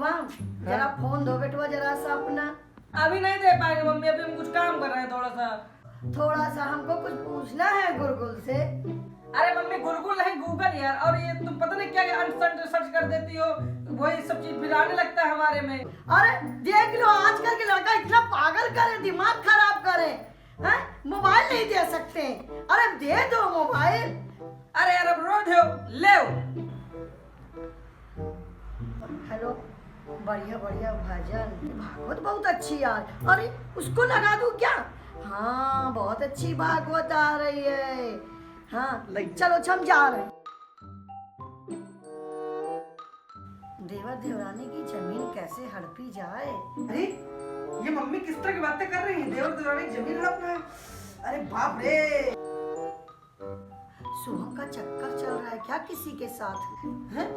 शुभम जरा फोन दो बेटवा जरा सा अपना। अभी नहीं दे पाएंगे मम्मी, अभी हम कुछ काम कर रहे हैं थोड़ा सा हमको कुछ पूछना है गुलगुल से। अरे मम्मी गुलगुल नहीं गूगल यार, और ये तुम पता नहीं क्या अनसर्च सर्च कर देती हो, वही सब चीज फिर आने लगता है हमारे में। अरे देख लो आजकल के लड़का इतना पागल करे, दिमाग खराब करे हैं? मोबाइल नहीं दे सकते, अरे दे दो मोबाइल। अरे यार अब रो दो, ले हेलो, बढ़िया बढ़िया भजन, भागवत बहुत अच्छी यार। अरे उसको लगा दूं क्या? हाँ बहुत अच्छी भागवत आ रही है। हाँ चलो हम जा रहे हैं। देवर देवरानी की जमीन कैसे हड़पी जाए। अरे ये मम्मी किस तरह की बातें कर रही हैं? देवर देवरानी की जमीन हड़पना है? अरे बाप रे, शुभम का चक्कर चल रहा है क्या किसी के साथ? हैं?